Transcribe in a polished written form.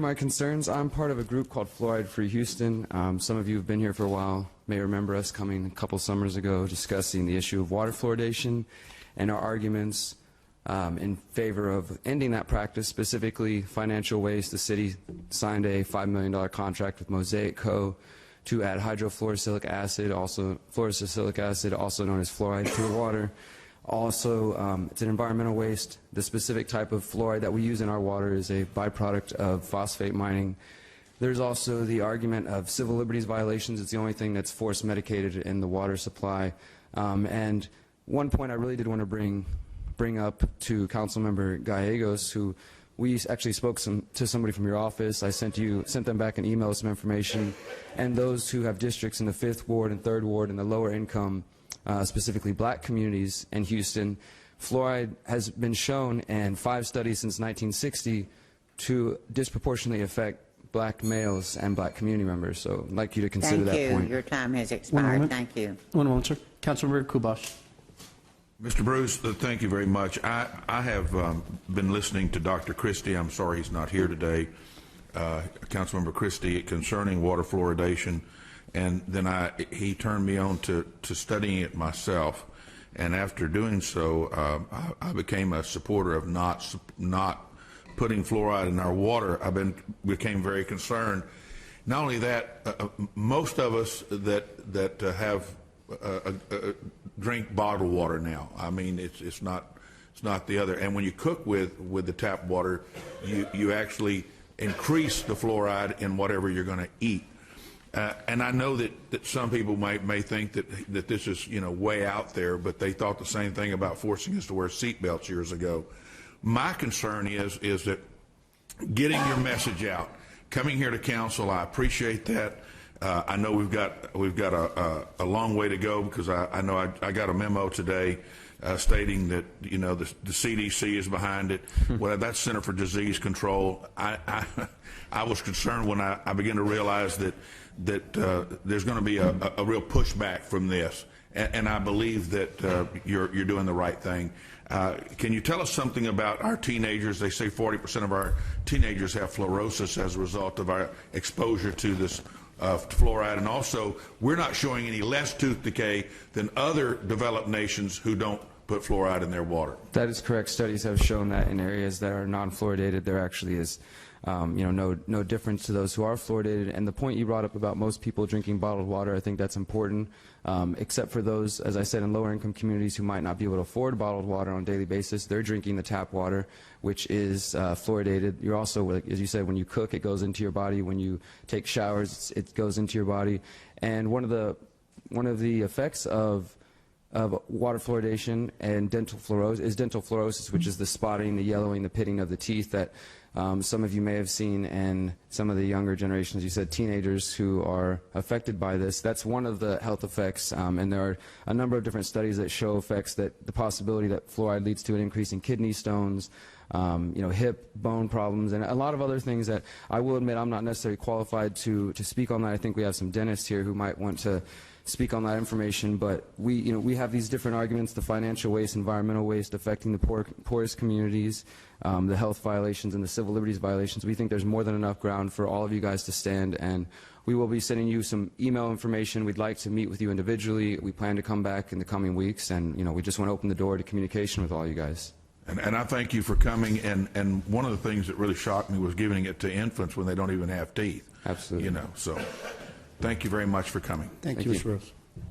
My concerns, I'm part of a group called Fluoride Free Houston. Some of you have been here for a while, may remember us coming a couple summers ago discussing the issue of water fluoridation and our arguments in favor of ending that practice, specifically financial waste. The city signed a $5 million contract with Mosaic Co. to add hydrofluorosilicic acid, also fluorosilicic acid, also known as fluoride, to the water. Also, it's an environmental waste. The specific type of fluoride that we use in our water is a byproduct of phosphate mining. There's also the argument of civil liberties violations. It's the only thing that's force medicated in the water supply. And one point I really did want to bring up to Councilmember Gallegos, who we actually spoke to somebody from your office. I sent them back an email with some information. And those who have districts in the 5th Ward and 3rd Ward and the lower income, specifically black communities in Houston, fluoride has been shown in 5 studies since 1960 to disproportionately affect black males and black community members. So I'd like you to consider that point. Thank you. Your time has expired. Thank you. One moment, sir. Councilmember Kubash. Mr. Broze, thank you very much. I have been listening to Dr. Christie. I'm sorry he's not here today. Councilmember Christie, concerning water fluoridation. And then he turned me on to studying it myself, and after doing so, I became a supporter of not putting fluoride in our water. Became very concerned. Not only that, most of us that have drink bottled water now. I mean, it's not the other. And when you cook with the tap water, you actually increase the fluoride in whatever you're going to eat. And I know that some people may think that this is, way out there, but they thought the same thing about forcing us to wear seatbelts years ago. My concern is that getting your message out, coming here to council, I appreciate that. I know we've got a long way to go, because I know I got a memo today stating that the CDC is behind it. Well, that's Center for Disease Control. I was concerned when I began to realize that there's going to be a real pushback from this, and I believe that you're doing the right thing. Can you tell us something about our teenagers? They say 40% of our teenagers have fluorosis as a result of our exposure to this fluoride, and also we're not showing any less tooth decay than other developed nations who don't put fluoride in their water. That is correct. Studies have shown that in areas that are non-fluoridated, there actually is no difference to those who are fluoridated. And the point you brought up about most people drinking bottled water, I think that's important, except for those, as I said, in lower income communities who might not be able to afford bottled water on a daily basis. They're drinking the tap water, which is fluoridated. You're also, as you said, when you cook, it goes into your body. When you take showers, it goes into your body. And one of the effects of water fluoridation and dental fluorosis, which is the spotting, the yellowing, the pitting of the teeth that some of you may have seen, and some of the younger generations, you said teenagers who are affected by this. That's one of the health effects, and there are a number of different studies that show effects, that the possibility that fluoride leads to an increase in kidney stones, hip bone problems, and a lot of other things that I will admit I'm not necessarily qualified to speak on that. I think we have some dentists here who might want to speak on that information, but we have these different arguments: the financial waste, environmental waste affecting the poorest communities, the health violations, and the civil liberties violations. We think there's more than enough ground for all of you guys to stand, and we will be sending you some email information. We'd like to meet with you individually. We plan to come back in the coming weeks, and we just want to open the door to communication with all you guys. And I thank you for coming, and one of the things that really shocked me was giving it to infants when they don't even have teeth. Absolutely. So thank you very much for coming. Thank you, Mr. Rose.